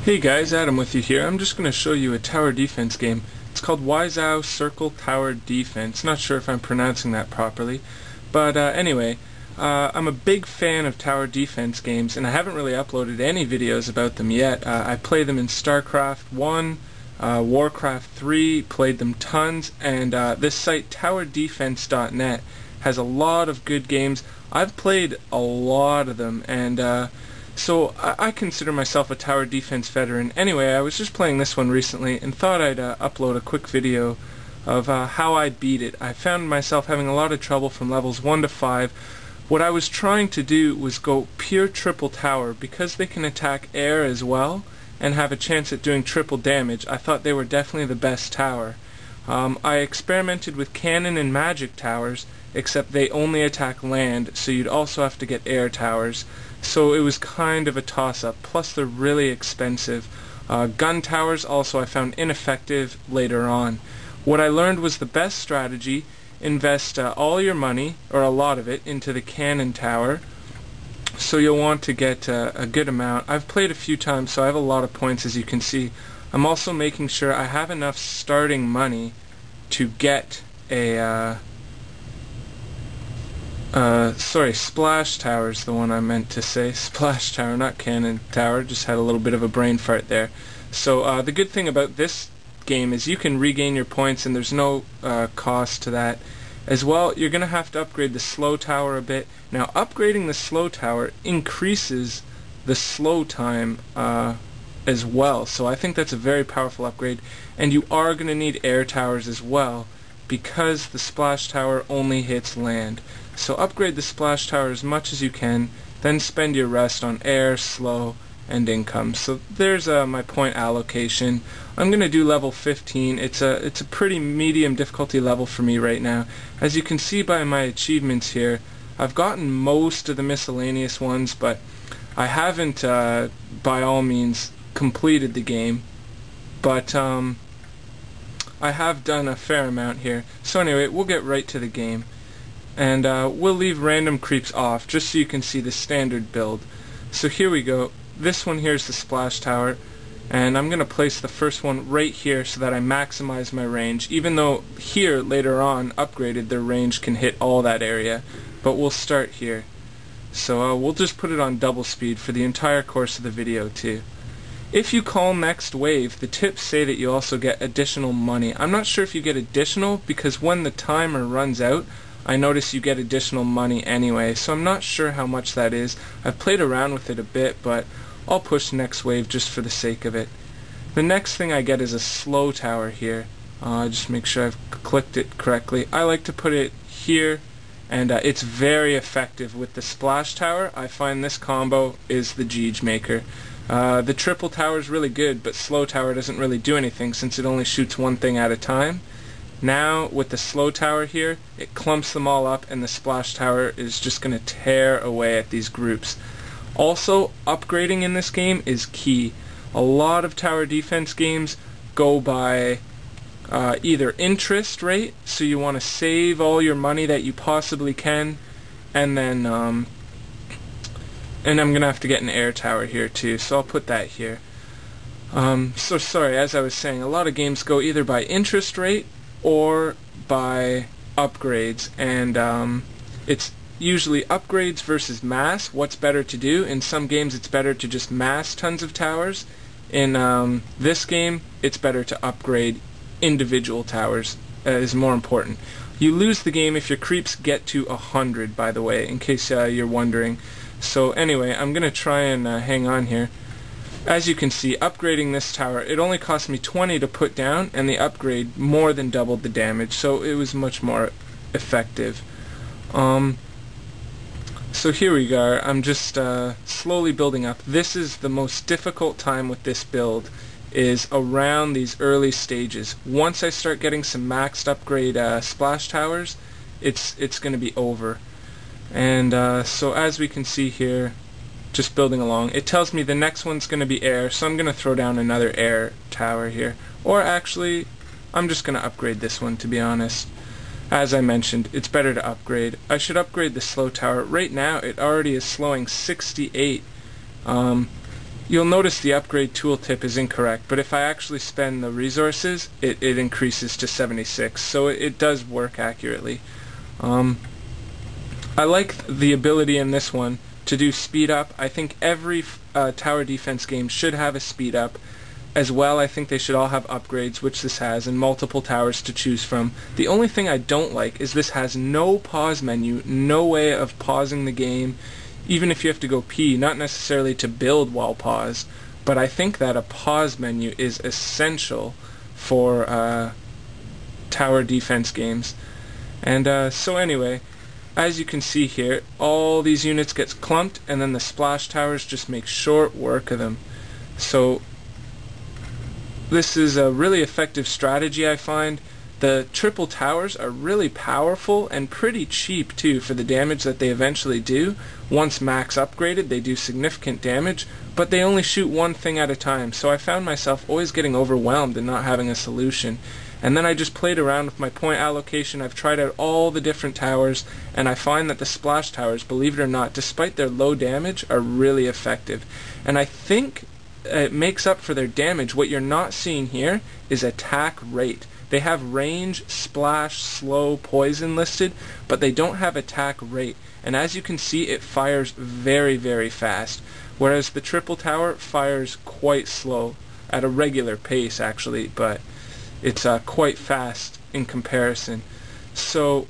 Hey guys, Adam with you here. I'm just going to show you a tower defense game. It's called Wyzau Circle Tower Defense. Not sure if I'm pronouncing that properly, but anyway, I'm a big fan of tower defense games, and I haven't really uploaded any videos about them yet. I play them in StarCraft 1, Warcraft 3, played them tons, and this site, towerdefense.net, has a lot of good games. I've played a lot of them, and so I consider myself a tower defense veteran. Anyway, I was just playing this one recently and thought I'd upload a quick video of how I beat it. I found myself having a lot of trouble from levels 1 to 5. What I was trying to do was go pure triple tower. Because they can attack air as well and have a chance at doing triple damage, I thought they were definitely the best tower. I experimented with cannon and magic towers, except they only attack land, so you'd also have to get air towers. So it was kind of a toss-up, plus they're really expensive. Gun towers also I found ineffective later on. What I learned was the best strategy: invest all your money, or a lot of it, into the cannon tower. So you'll want to get a good amount. I've played a few times, so I have a lot of points, as you can see. I'm also making sure I have enough starting money to get a splash tower is the one I meant to say. Splash tower, not cannon tower. Just had a little bit of a brain fart there. So the good thing about this game is you can regain your points, and there's no cost to that. As well, you're going to have to upgrade the slow tower a bit. Now, upgrading the slow tower increases the slow time as well, so I think that's a very powerful upgrade. And you are going to need air towers as well, because the splash tower only hits land. So upgrade the splash tower as much as you can, then spend your rest on air, slow, and income. So there's my point allocation. I'm going to do level 15. It's a pretty medium difficulty level for me right now. As you can see by my achievements here, I've gotten most of the miscellaneous ones, but I haven't by all means completed the game. But I have done a fair amount here. So anyway, we'll get right to the game. And we'll leave random creeps off just so you can see the standard build. So here we go. This one here is the splash tower, and I'm going to place the first one right here so that I maximize my range, even though here later on upgraded their range can hit all that area. But we'll start here. So we'll just put it on double speed for the entire course of the video too. If you call next wave, the tips say that you also get additional money. I'm not sure if you get additional, because when the timer runs out, I notice you get additional money anyway, so I'm not sure how much that is. I've played around with it a bit, but I'll push next wave just for the sake of it. The next thing I get is a slow tower here. Just make sure I've clicked it correctly. I like to put it here, and it's very effective with the splash tower. I find this combo is the Jeej maker. The triple tower is really good, but slow tower doesn't really do anything since it only shoots one thing at a time. Now with the slow tower here, it clumps them all up, and the splash tower is just going to tear away at these groups. Also, upgrading in this game is key. A lot of tower defense games go by either interest rate, so you want to save all your money that you possibly can, and then and I'm going to have to get an air tower here too, so I'll put that here. So sorry, as I was saying, a lot of games go either by interest rate or by upgrades, and it's usually upgrades versus mass. What's better to do? In some games it's better to just mass tons of towers. In this game it's better to upgrade individual towers. Is more important. You lose the game if your creeps get to 100, by the way, in case you're wondering. So anyway, I'm gonna try and hang on here. As you can see, upgrading this tower, it only cost me 20 to put down, and the upgrade more than doubled the damage, so it was much more effective. So here we go. I'm just slowly building up. This is the most difficult time with this build, is around these early stages. Once I start getting some maxed upgrade splash towers, it's going to be over. And so as we can see here, just building along, it tells me the next one's going to be air, so I'm going to throw down another air tower here. Or actually, I'm just going to upgrade this one, to be honest. As I mentioned, it's better to upgrade. I should upgrade the slow tower. Right now, it already is slowing 68. You'll notice the upgrade tooltip is incorrect, but if I actually spend the resources, it increases to 76, so it does work accurately. I like the ability in this one to do speed up. I think every tower defense game should have a speed up. As well, I think they should all have upgrades, which this has, and multiple towers to choose from. The only thing I don't like is this has no pause menu, no way of pausing the game, even if you have to go pee, not necessarily to build while paused, but I think that a pause menu is essential for tower defense games. And so anyway, as you can see here, all these units get clumped, and then the splash towers just make short work of them. So this is a really effective strategy, I find. The triple towers are really powerful and pretty cheap too for the damage that they eventually do. Once max upgraded, they do significant damage, but they only shoot one thing at a time, so I found myself always getting overwhelmed and not having a solution. And then I just played around with my point allocation. I've tried out all the different towers, and I find that the splash towers, believe it or not, despite their low damage, are really effective. And I think it makes up for their damage. What you're not seeing here is attack rate. They have range, splash, slow, poison listed, but they don't have attack rate. And as you can see, it fires very, very fast, whereas the triple tower fires quite slow, at a regular pace actually, but it's quite fast in comparison. So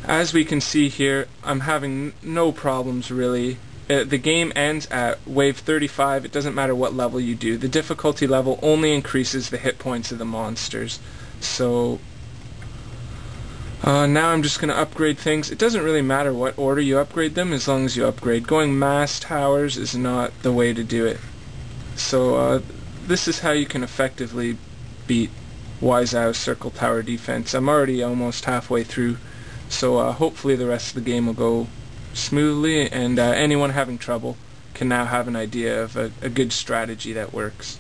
as we can see here, I'm having no problems really. The game ends at wave 35. It doesn't matter what level you do. The difficulty level only increases the hit points of the monsters. So now I'm just going to upgrade things. It doesn't really matter what order you upgrade them as long as you upgrade. Going mass towers is not the way to do it. So this is how you can effectively beat Wyzau Circle Tower Defense. I'm already almost halfway through, so hopefully the rest of the game will go smoothly, and anyone having trouble can now have an idea of a good strategy that works.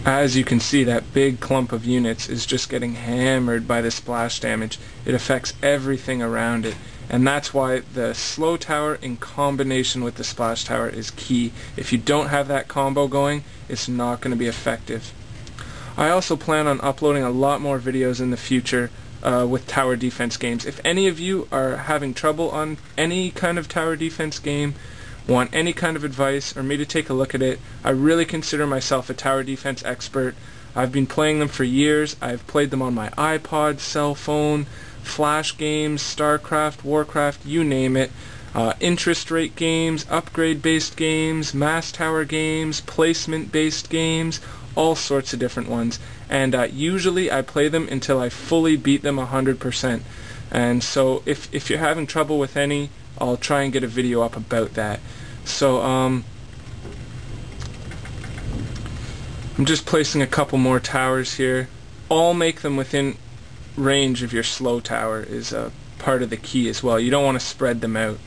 As you can see, that big clump of units is just getting hammered by the splash damage. It affects everything around it, and that's why the slow tower in combination with the splash tower is key. If you don't have that combo going, it's not going to be effective. I also plan on uploading a lot more videos in the future with tower defense games. If any of you are having trouble on any kind of tower defense game, want any kind of advice or me to take a look at it, I really consider myself a tower defense expert. I've been playing them for years. I've played them on my iPod, cell phone, Flash games, StarCraft, Warcraft, you name it. Interest rate games, upgrade based games, mass tower games, placement based games, all sorts of different ones, and usually I play them until I fully beat them 100%. And so if you're having trouble with any, I'll try and get a video up about that. So I'm just placing a couple more towers here. All make them within range of your slow tower is part of the key as well. You don't want to spread them out.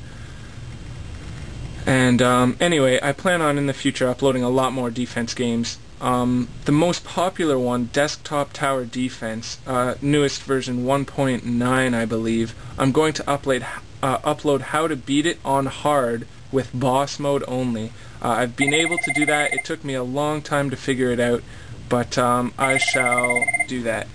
And anyway, I plan on in the future uploading a lot more defense games. The most popular one, Desktop Tower Defense, newest version 1.9 I believe. I'm going to upload how to beat it on hard with boss mode only. I've been able to do that. It took me a long time to figure it out, but I shall do that.